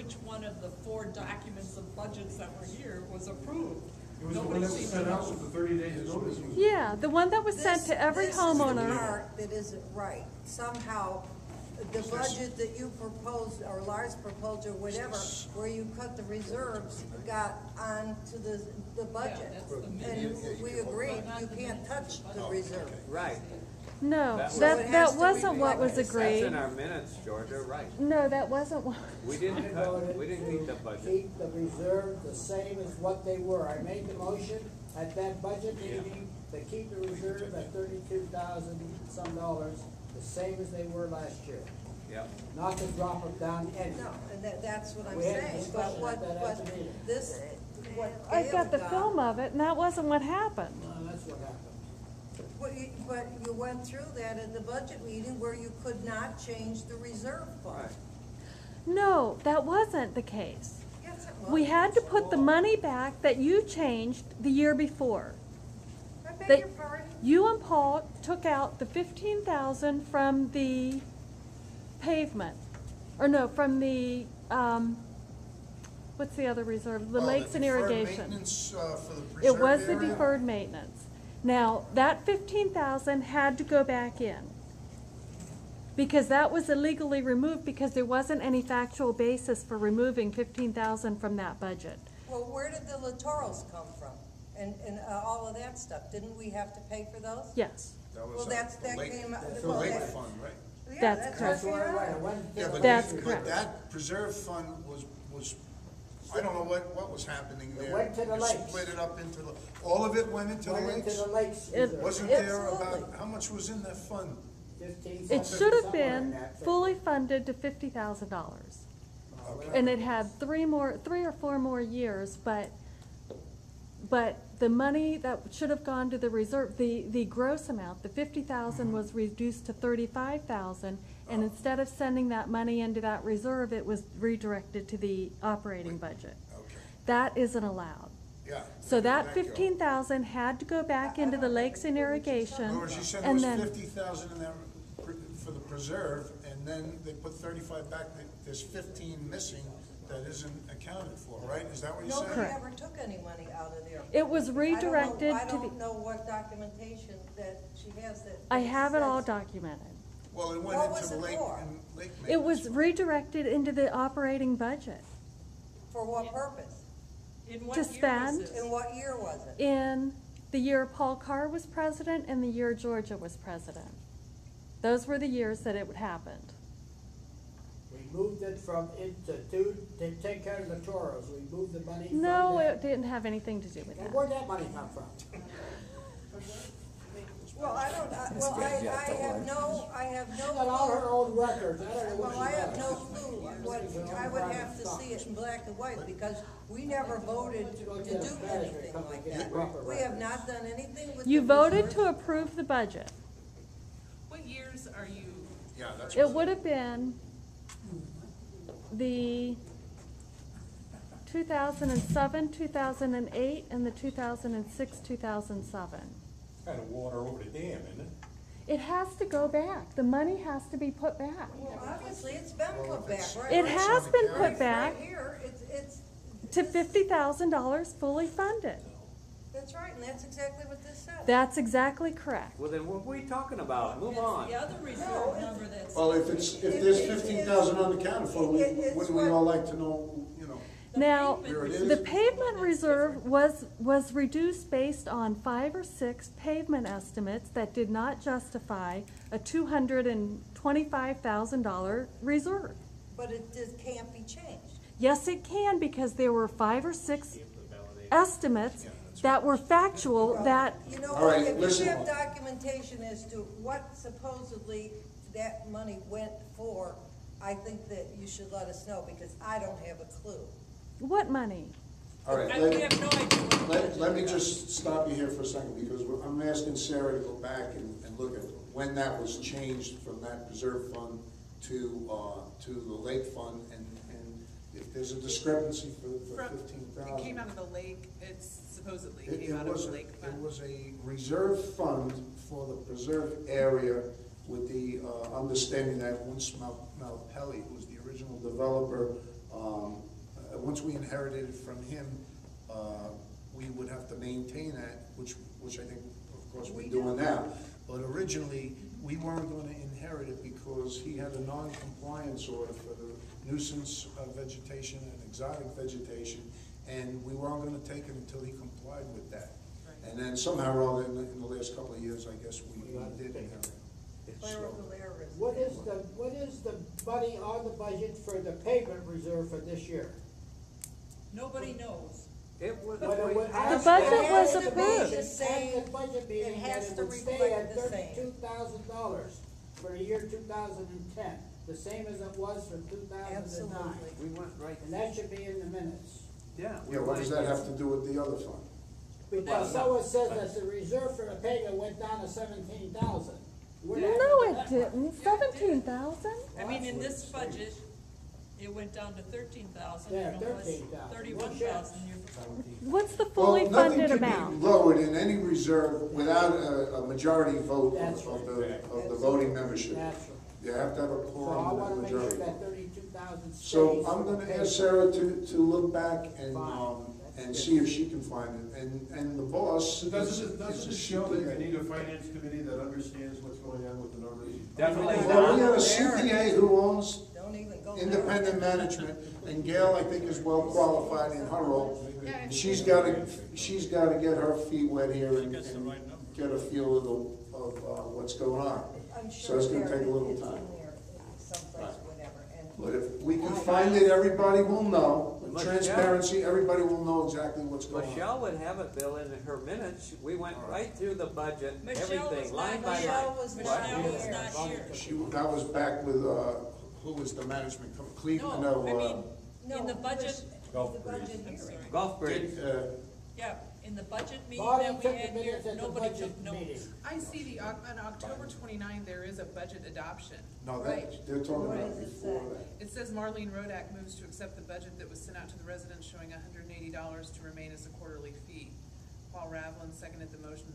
which one of the 4 documents of budgets that were here was approved. It was the one that was sent out with the 30 days notice. Yeah, the one that was sent to every homeowner. This is the part that isn't right. Somehow, the budget that you proposed, or Lars proposed, or whatever, where you cut the reserves, got onto the budget. And we agreed, you can't touch the reserve. Right. No, So it has that to wasn't what was That's agreed. in our minutes, Georgia, right. No, that wasn't what. We didn't cut, we didn't keep the budget. Keep the reserve the same as what they were. I made the motion at that budget meeting to keep the reserve at $32,000 some dollars, the same as they were last year. Yep. Not to drop them down any. No, and that's what I'm We had a saying, but discussion what, at that but after meeting. this, what I've got the Gail film of it, and that wasn't what happened. No, that's what happened. But you went through that at the budget meeting where you could not change the reserve fund. Right. No, that wasn't the case. Yes, it was. We had to put the money back that you changed the year before. I beg That your pardon? you and Paul took out the 15,000 from the pavement, or no, from the, what's the other reserve? The lakes and irrigation. Maintenance, for the preserve It was the area? deferred maintenance. Now, that 15,000 had to go back in, because that was illegally removed because there wasn't any factual basis for removing 15,000 from that budget. Well, where did the littorals come from? And all of that stuff? Didn't we have to pay for those? Yes, That was Well, that lake- came out. the lake fund, right? Yeah, That's That's what where came I out. went. Yeah, but That's but correct. that preserve fund was, I don't know what was happening there. It went to the You lakes. Split it up into all of it went into the Went lakes? into the lakes. It- reserve. Wasn't there Absolutely. about, how much was in that fund? 15, it something, should have somewhere in been that. fully funded to $50,000. Okay. And it had 3 or 4 more years, but the money that should have gone to the reserve, the gross amount, the 50,000 was reduced to 35,000, and instead of sending that money into that reserve, it was redirected to the operating budget. Okay, That isn't allowed. yeah. So that Thank you. 15,000 had to go back into the lakes and In irrigation, other words, you said there and was then, 50,000 in there for the preserve, and then they put 35 back, there's 15 missing that isn't accounted for, right? Is that what you said? Nobody Correct. ever took any money out of there. it was redirected I to don't the, know what documentation that she has that. I have it all says- documented. Well, it What went was into it lake for? and lake maintenance. It was redirected into the operating budget For what purpose? In what to year was spend this? In what year was it? in the year Paul Carr was president and the year Georgia was president. Those were the years that it happened. We moved it from to take care of the Toros. We moved the money from No, there. it didn't have anything to do with Now, that. where'd that money come from? Well, I don't, I have no Got all her clue. old records. I don't know what Well, I she have does. no clue what, I would have to see it in black and white, because we never voted to do anything like that. We have not done anything with. You the voted reserve. to approve the budget. What years are you? Yeah, that's. It would have been the 2007, 2008, and the 2006, 2007. Kind of water over the dam, isn't it? It has to go back. The money has to be put back. Well, obviously, it's been put back, right? It right- has been put right back here, it's, to $50,000 fully funded. that's right, and that's exactly what this says. That's exactly correct. Well, then what are we talking about? Move It's on. the other reserve number that's. Well, if there's 15,000 unaccounted for, It's wouldn't we what- all like to know, you know? Now, There it is. the pavement reserve was reduced based on 5 or 6 pavement estimates that did not justify a $225,000 reserve. But it just can't be changed. Yes, it can, because there were 5 or 6 estimates that were factual that, You know, All right, if listen. you have documentation as to what supposedly that money went for, I think that you should let us know, because I don't have a clue. what money? All right, We have no idea what the budget let me is. just stop you here for a second, because I'm asking Sarah to go back and look at when that was changed from that reserve fund to the lake fund, and if there's a discrepancy for From- 15,000. It came out of the lake, it's supposedly It came out of was the a- lake It fund. was a reserve fund for the preserved area, with the understanding that once Malpelli, who was the original developer, once we inherited it from him, we would have to maintain that, which I think, of course, we're doing now. But originally, we weren't gonna inherit it because he had a non-compliance order for the nuisance vegetation and exotic vegetation, and we weren't gonna take it until he complied with that. And then somehow or other, in the last couple of years, I guess we did inherit it. Clerical errors. What is the money on the budget for the pavement reserve for this year? Nobody knows. It was. The budget was It has to be approved. the same. At the budget meeting, It has that to it would stay reflect at the same. $32,000 for the year 2010, the same as it was for 2009. Absolutely. We went right. And that should be in the minutes. Yeah. Yeah, what does that have to do with the other fund? Because someone says that the reserve for the pavement went down to 17,000. No, it didn't. 17,000? I mean, in this budget, it went down to 13,000. Yeah, and it was 13,000. 31,000 year before. What's the fully funded amount? Nothing can be lowered in any reserve without a majority vote That's of right. the voting membership. That's right. You have to have a So I quorum wanna and make sure majority. that 32,000 stays. So I'm for the gonna pavement. ask Sarah to look back Fine. and see if she can find it. And the boss So is doesn't a it show that you CPA. need a finance committee that understands what's going on with the numbers? Definitely Well, we not. have a CPA who owns Don't even go there. independent management, and Gail, I think, is well qualified in her role. She's gotta get her feet wet here and get a feel of what's going on. I'm So sure it's gonna there take a little it's in time. there, someplace, whatever, and. But if we can find it, everybody will know. With Michelle- transparency, everybody will know exactly what's going on. Michelle would have it, Bill, in her minutes. We went right through the budget, Michelle was everything, line not by here. line. Michelle was What? not Michelle was here. not here. That was back with, who was the management company? Cleveland, No, I mean, No, in the budget, Golf the budget I'm hearing. sorry. Golf bridge. Yeah, in the budget meeting Bonnie that we took the had here, minutes at the nobody budget took notes. meeting. I see on October 29, there is a budget adoption. No, Right. they're talking What about does it before say? that. It says Marlene Rodak moves to accept the budget that was sent out to the residents showing $180 to remain as a quarterly fee. Paul Ravlin seconded the motion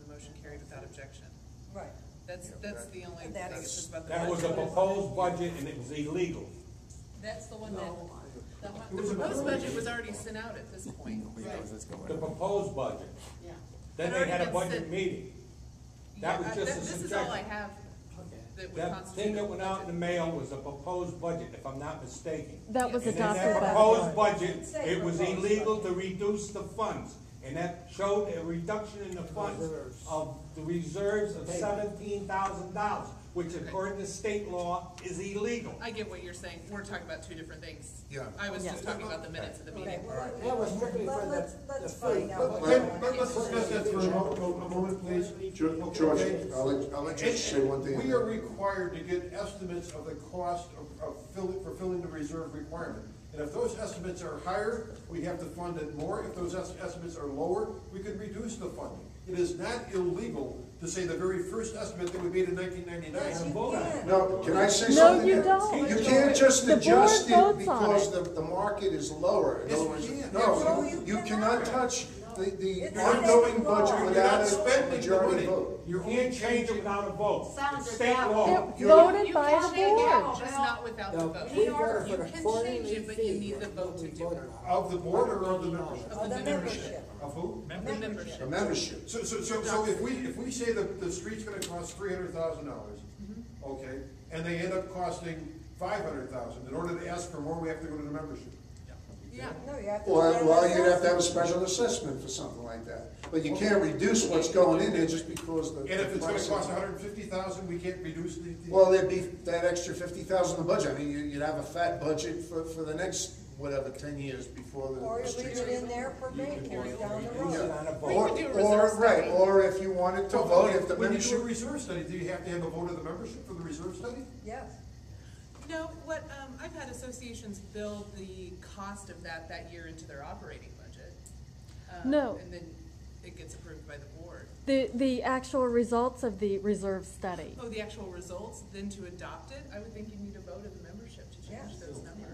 carried without objection. Right. That's the only thing That's- it says about the That was a budget. proposed budget and it was illegal. That's the one that, The proposed budget was already sent out at this point. The proposed budget. Yeah. Then It they already had a been budget sent. meeting. Yeah, That was just a This is all I suggestion. have that would That constitute. thing that a went out in the budget. mail was a proposed budget, if I'm not mistaken. That was And in adopted that back. proposed budget, Say it was proposed illegal to reduce the funds. And that showed a reduction in the funds Reserves. of the reserves of $17,000, which according to state law is illegal. I get what you're saying. We're talking about two different things. Yeah. I was just Yeah. talking about the minutes of the Okay, meeting. well, That was strictly for let's the find fee. out. what- Let's discuss that for a moment, please. George, Okay. I'll let you say one thing. We are required to get estimates of the cost of fulfilling the reserve requirement. And if those estimates are higher, we have to fund it more. If those estimates are lower, we could reduce the funding. It is not illegal to say the very first estimate that we made in 1999. Yes, you vote on it. can. No, can I say No, something? you here? don't. You can't just The board adjust it votes on because it. the market is lower. In Yes, other we words, can. no, No, you you cannot cannot. touch the It's ongoing state budget law. You're without not a spending the majority money. vote. You can't change it without a vote. Sounds It's state law. It You- voted You by can the change it, board. just not without the No, vote. we voted for You the can quarterly change it, but you fee. need the vote to We do voted it. on. Of the board or of the membership? Of the membership. Of who? The membership. The membership. So if we say that the street's gonna cost $300,000, okay, and they end up costing $500,000, in order to ask for more, we have to go to the membership. Yeah. No, you have to. Well, you'd have to have a special assessment for something like that. But you can't reduce what's going in there just because the. And if it's gonna price cost is- $150,000, we can't reduce the. Well, there'd be that extra 50,000 in the budget. I mean, you'd have a fat budget for the next, whatever, 10 years before the. Or you leave streets it are- in there for maintenance down the Use it road. on a vote. Or, could do a or, reserve right, study. or if you wanted to vote, if the When you do a membership. reserve study, do you have to have a vote of the membership for the reserve study? Yes. No, I've had associations build the cost of that year into their operating budget. No. And then it gets approved by the board. The actual results of the reserve study. Oh, the actual results, then to adopt it, I would think you need a vote of the membership to change Yes. those numbers.